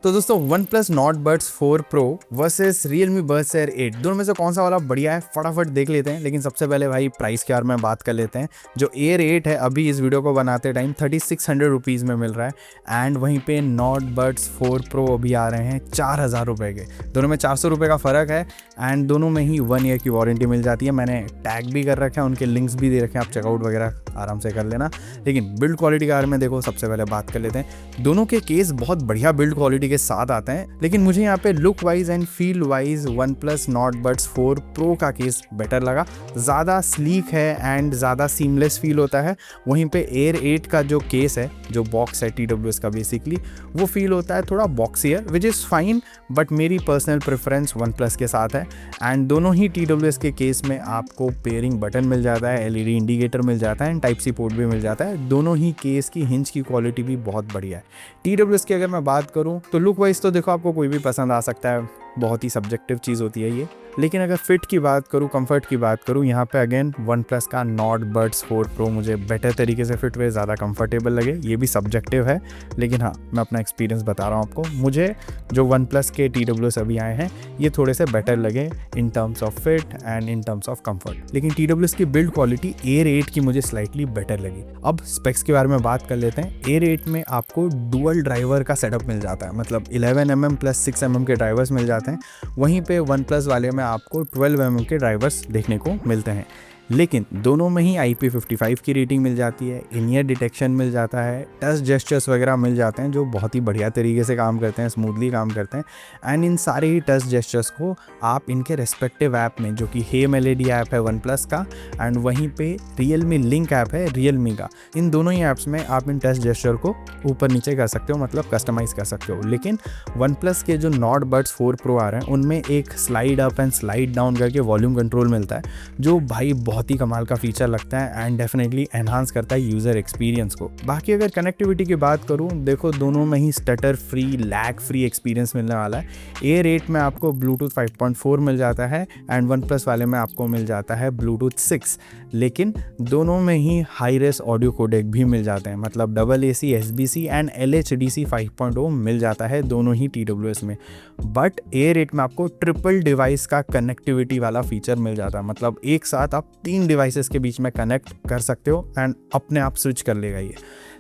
तो दोस्तों OnePlus Nord Buds 4 Pro versus Realme Buds Air 8 दोनों में से कौन सा वाला बढ़िया है फटाफट देख लेते हैं। लेकिन सबसे पहले भाई प्राइस के बारे में बात कर लेते हैं। जो Air 8 है अभी इस वीडियो को बनाते टाइम 3600 रुपीज़ में मिल रहा है एंड वहीं पे Nord Buds 4 Pro अभी आ रहे हैं 4000 रुपये के। दोनों में 400 रुपये का फ़र्क है एंड दोनों में ही 1 ईयर की वारंटी मिल जाती है। मैंने टैग भी कर रखा है, उनके लिंक्स भी दे रखे हैं, आप चेकआउट वगैरह आराम से कर लेना। लेकिन बिल्ड क्वालिटी के बारे में देखो, सबसे पहले बात कर लेते हैं। दोनों के केस बहुत बढ़िया बिल्ड क्वालिटी के साथ आते हैं, लेकिन मुझे यहाँ पे look wise and feel wise OnePlus Nord Buds 4 Pro का केस बेटर लगा। ज़्यादा स्लीक है एंड ज़्यादा सीमलेस फील होता है। वहीं पे Air 8 का जो केस है, जो बॉक्स है TWS का बेसिकली, वो फील होता है थोड़ा बॉक्सियर, विच इज़ फाइन, बट मेरी पर्सनल प्रेफरेंस OnePlus के साथ है। एंड दोनों ही TWS के केस में आपको पेयरिंग बटन मिल जाता है, LED इंडिकेटर मिल जाता है एंड टाइप सी पोर्ट भी मिल जाता है। दोनों ही केस की हिंज की क्वालिटी भी बहुत बढ़िया है। TWS की अगर मैं बात करूँ तो लुक वाइज तो देखो आपको कोई भी पसंद आ सकता है, बहुत ही सब्जेक्टिव चीज़ होती है ये। लेकिन अगर फिट की बात करूँ, कंफर्ट की बात करूँ, यहाँ पे अगेन OnePlus का Nord Buds 4 Pro मुझे बेटर तरीके से फिट हुए, ज़्यादा कंफर्टेबल लगे। ये भी सब्जेक्टिव है, लेकिन हाँ मैं अपना एक्सपीरियंस बता रहा हूँ आपको। मुझे जो OnePlus के TWS अभी आए हैं ये थोड़े से बेटर लगे in terms of fit and in terms of comfort. लेकिन TWS की बिल्ड क्वालिटी Air 8 की मुझे स्लाइटली बेटर लगी। अब स्पेक्स के बारे में बात कर लेते हैं। Air 8 में आपको डुअल ड्राइवर का सेटअप मिल जाता है, मतलब 11mm प्लस 6mm के ड्राइवर्स मिल जाते हैं। वहीं पे OnePlus वाले में आपको 12mm के ड्राइवर्स देखने को मिलते हैं। लेकिन दोनों में ही IP55 की रेटिंग मिल जाती है, इन ईयर डिटेक्शन मिल जाता है, टच जेस्चर्स वगैरह मिल जाते हैं जो बहुत ही बढ़िया तरीके से काम करते हैं, स्मूथली काम करते हैं। एंड इन सारे ही टच जेस्चर्स को आप इनके रेस्पेक्टिव ऐप में, जो कि Hey Melody ऐप है OnePlus का एंड वहीं पे Realme Link ऐप है Realme का, इन दोनों ही ऐप्स में आप इन टच जेस्चर को ऊपर नीचे कर सकते हो, मतलब कस्टमाइज़ कर सकते हो। लेकिन OnePlus के जो Nord Buds 4 Pro आ रहे हैं उनमें एक slide up and slide down करके वॉल्यूम कंट्रोल मिलता है, जो भाई बहुत ही कमाल का फीचर लगता है एंड डेफिनेटली एनहांस करता है यूज़र एक्सपीरियंस को। बाकी अगर कनेक्टिविटी की बात करूं, देखो दोनों में ही stutter free, lag free experience मिलने वाला है। Air 8 में आपको Bluetooth 5.4 मिल जाता है एंड OnePlus वाले में आपको मिल जाता है Bluetooth 6। लेकिन दोनों में ही हाई रेस ऑडियो कोडेक भी मिल जाते हैं, मतलब AAC, SBC एंड LHDC 5.0 मिल जाता है दोनों ही TWS में। बट Air 8 में आपको ट्रिपल डिवाइस का कनेक्टिविटी वाला फीचर मिल जाता है, मतलब एक साथ आप 3 डिवाइसेस के बीच में कनेक्ट कर सकते हो एंड अपने आप स्विच कर लेगा ये।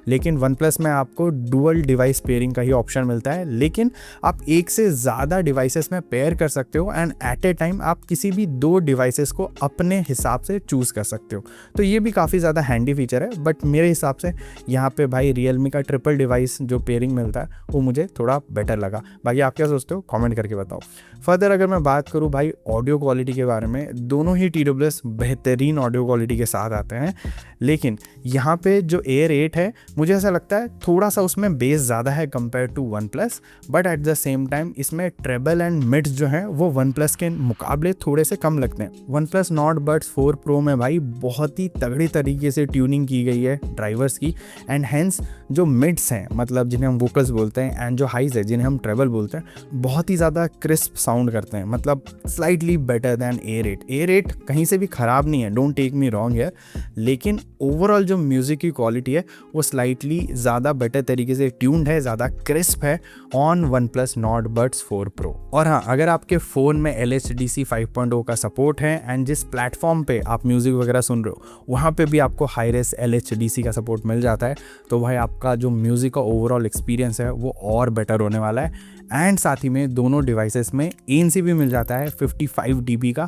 लेकिन OnePlus में आपको डुअल डिवाइस पेयरिंग का ही ऑप्शन मिलता है, लेकिन आप एक से ज़्यादा डिवाइसेस में पेयर कर सकते हो एंड एट ए टाइम आप किसी भी 2 डिवाइसेस को अपने हिसाब से चूज़ कर सकते हो। तो ये भी काफ़ी ज़्यादा हैंडी फीचर है। बट मेरे हिसाब से यहाँ पे भाई Realme का ट्रिपल डिवाइस जो पेयरिंग मिलता है वो मुझे थोड़ा बेटर लगा। बाकी आप क्या सोचते हो कॉमेंट करके बताओ। फर्दर अगर मैं बात करूँ भाई ऑडियो क्वालिटी के बारे में, दोनों ही TWS बेहतरीन ऑडियो क्वालिटी के साथ आते हैं। लेकिन यहाँ पे जो Air 8 है मुझे ऐसा लगता है थोड़ा सा उसमें बेस ज़्यादा है compare to OnePlus, but at the same time इसमें ट्रेबल एंड मिड्स जो हैं वो OnePlus के मुकाबले थोड़े से कम लगते हैं। OnePlus Nord Buds 4 Pro में भाई बहुत ही तगड़ी तरीके से ट्यूनिंग की गई है ड्राइवर्स की एंड हेंस जो मिड्स हैं, मतलब जिन्हें हम वोकल्स बोलते हैं, एंड जो हाइज है जिन्हें हम ट्रेबल बोलते हैं, बहुत ही ज़्यादा क्रिस्प साउंड करते हैं, मतलब slightly better than Air 8। Air 8 कहीं से भी ख़राब नहीं है, डोंट टेक मी रॉन्ग है, लेकिन ओवरऑल जो म्यूज़िक की क्वालिटी है वो स्लाइटली ज़्यादा बेटर तरीके से ट्यून्ड है, ज़्यादा क्रिस्प है on OnePlus Nord Buds 4 Pro। और हाँ, अगर आपके फ़ोन में LHDC 5.0 का सपोर्ट है एंड जिस प्लेटफॉर्म पे आप म्यूज़िक वगैरह सुन रहे हो वहाँ पे भी आपको हाई रेस LHDC का सपोर्ट मिल जाता है, तो भाई आपका जो म्यूज़िक का ओवरऑल एक्सपीरियंस है वो और बेटर होने वाला है। एंड साथ ही में दोनों डिवाइसेस में ANC भी मिल जाता है 55 dB का।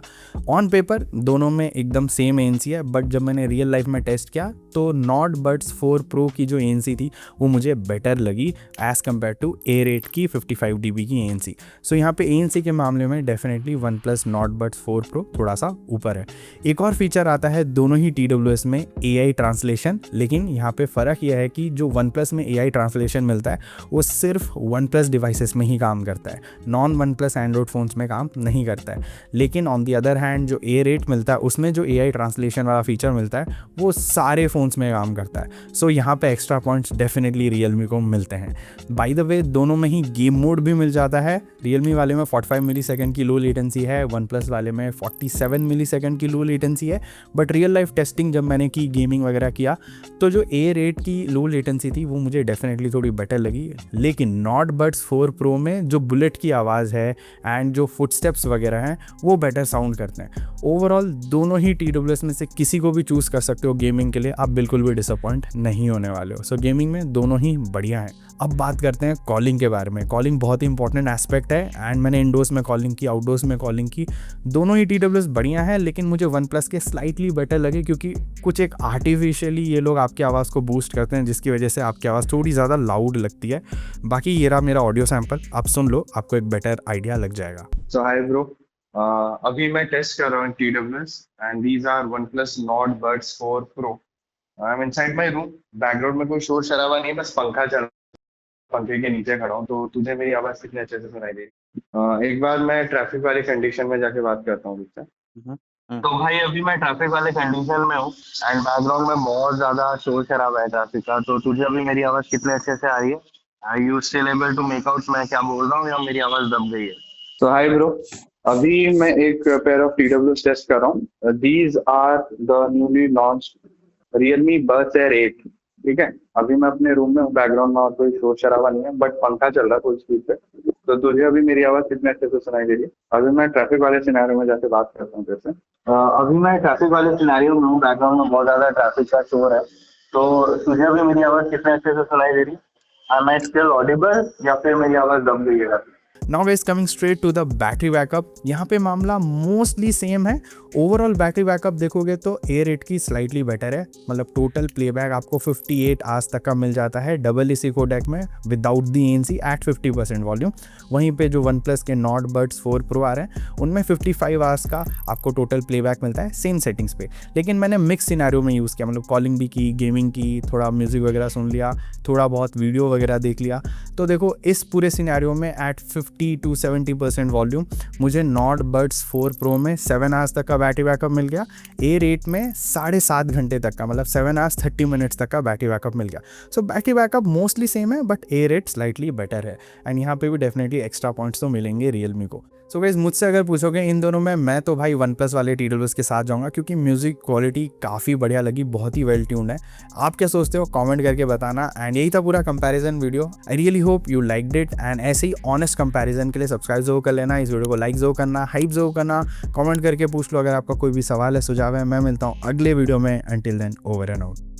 ऑन पेपर दोनों में एकदम सेम ANC है, बट जब मैंने रियल लाइफ में टेस्ट किया तो Nord Buds 4 Pro की जो ANC थी वो मुझे बेटर लगी एज़ कम्पेयर टू Air 8 की 55 dB की ANC। सो यहाँ पे ANC के मामले में definitely OnePlus Nord Buds 4 Pro थोड़ा सा ऊपर है। एक और फीचर आता है दोनों ही TWS में AI ट्रांसलेशन, लेकिन यहाँ पे फ़र्क यह है कि जो OnePlus में AI ट्रांसलेशन मिलता है वो सिर्फ OnePlus डिवाइसेस में ही काम करता है, नॉन OnePlus एंड्रॉयड फ़ोन्स में काम नहीं करता है। लेकिन ऑन दी अदर हैंड जो Air 8 मिलता है उसमें जो AI ट्रांसलेशन वाला फीचर मिलता है वो सारे फ़ोन्स में काम करता है। सो यहाँ पे एक्स्ट्रा पॉइंट्स डेफिनेटली Realme को मिलते हैं। बाय द वे दोनों में ही गेम मोड भी मिल जाता है। Realme वाले में 45 मिलीसेकंड की लो लेटेंसी है, OnePlus वाले में 47 मिलीसेकंड की लो लेटेंसी है। बट रियल लाइफ टेस्टिंग जब मैंने की, गेमिंग वगैरह किया, तो जो A8 की लो लेटेंसी थी वो मुझे डेफिनेटली थोड़ी बेटर लगी। लेकिन नॉट बड्स 4 Pro में जो बुलेट की आवाज़ है एंड जो फुटस्टेप्स वगैरह हैं वो बेटर साउंड करते हैं। ओवरऑल दोनों ही TWS में से किसी को भी चूज़ कर सकते हो गेमिंग के लिए, आप बिल्कुल भी डिसअपॉइंट नहीं होने वाले हो। सो गेमिंग में दोनों ही बढ़िया हैं। अब बात करते हैं कॉलिंग के बारे में। कॉलिंग बहुत ही इंपॉर्टेंट एस्पेक्ट है एंड मैंने इंडोर्स में कॉलिंग की, आउटडोर्स में कॉलिंग की, दोनों ही TWS बढ़िया है। लेकिन मुझे OnePlus के स्लाइटली बेटर लगे क्योंकि कुछ एक आर्टिफिशियली ये लोग आपकी आवाज़ को बूस्ट करते हैं जिसकी वजह से आपकी आवाज़ थोड़ी ज़्यादा लाउड लगती है। बाकी ये रहा मेरा ऑडियो सैंपल, आप सुन लो, आपको एक बेटर आइडिया लग जाएगा। सो हाय ब्रो, अभी मैं टेस्ट कर रहा हूँ TWS and these are OnePlus Nord Buds 4 Pro। I am inside my room, background में कोई शोर शराबा नहीं, बस पंखा चल, पंखे के नीचे खड़ा हूँ। तो तुझे मेरी आवाज़ कितने अच्छे से सुनाई दे रही? एक बार मैं ट्रैफिक वाली कंडीशन में जाके बात करता हूँ तुझसे। तो भाई अभी मैं ट्रैफिक वाले कंडीशन में हूँ एंड बैकग्राउंड में बहुत ज्यादा शोर शराबा है ट्रैफिक का। तो तुझे अभी मेरी आवाज़ कितने अच्छे से आ रही है? Are you still able to make out मैं क्या बोल रहा हूँ या मेरी आवाज़ दब गई है? तो हाय ब्रो, अभी मैं एक पेयर ऑफ TWS टेस्ट कर रहा हूँ। These are the newly launched Realme Buds Air 8। ठीक है, अभी मैं अपने रूम में हूँ, बैकग्राउंड में और कोई शोर शराबा नहीं है, बट पंखा चल रहा है फुल स्पीड पे। तो तुझे अभी मेरी आवाज़ कितने अच्छे से सुनाई दे रही है? अभी मैं ट्रैफिक वाले सिनेरियो में जाके बात करता हूँ जैसे। अभी मैं ट्रैफिक वाले सिनेरियो में हूँ, बैकग्राउंड में बहुत ज्यादा ट्रैफिक का शोर है। तो तुझे अभी मेरी आवाज़ कितने अच्छे से सुनाई दे रही है? Am I still audible या फिर मेरी आवाज़ दब गई है? Now guys coming straight to the battery backup, यहाँ पे मामला मोस्टली सेम है। ओवरऑल बैटरी बैकअप देखोगे तो A8 की स्लाइटली बेटर है, मतलब टोटल प्लेबैक आपको 58 आवर्स तक का मिल जाता है डबल AC कोडेक में विदाउट दी ANC एट 50% वॉल्यूम। वहीं पे जो OnePlus के Nord Buds 4 Pro आ रहे हैं उनमें 55 आवर्स का आपको टोटल प्लेबैक मिलता है सेम सेटिंग्स पे। लेकिन मैंने मिक्स सिनेरियो में यूज़ किया, मतलब कॉलिंग भी की, गेमिंग की, थोड़ा म्यूज़िक वगैरह सुन लिया, थोड़ा बहुत वीडियो वगैरह देख लिया। तो देखो इस पूरे सिनेरियो में एट 50 to 70% वॉल्यूम मुझे Nord Buds 4 Pro में 7 आवर्स तक का बैटरी बैकअप मिल गया। A8 में 7.5 घंटे तक का, मतलब 7 आवर्स 30 मिनट्स तक का बैटरी बैकअप मिल गया। सो बैटरी बैकअप मोस्टली सेम है बट A8 स्लाइटली बेटर है एंड यहाँ पे भी डेफिनेटली एक्स्ट्रा पॉइंट्स तो मिलेंगे Realme को। सो गाइस मुझसे अगर पूछोगे इन दोनों में, मैं तो भाई OnePlus वाले TWS के साथ जाऊंगा क्योंकि म्यूज़िक क्वालिटी काफ़ी बढ़िया लगी, बहुत ही वेल ट्यून्ड है। आप क्या सोचते हो कमेंट करके बताना। एंड यही था पूरा comparison video. I really hope you liked it and ऐसे ही ऑनेस्ट कंपैरिजन के लिए सब्सक्राइब जरूर कर लेना, इस वीडियो को लाइक जरूर करना, हाइप जरूर करना, कमेंट करके पूछ लो अगर आपका कोई भी सवाल है, सुझाव है। मैं मिलता हूँ अगले वीडियो में, until then over and out.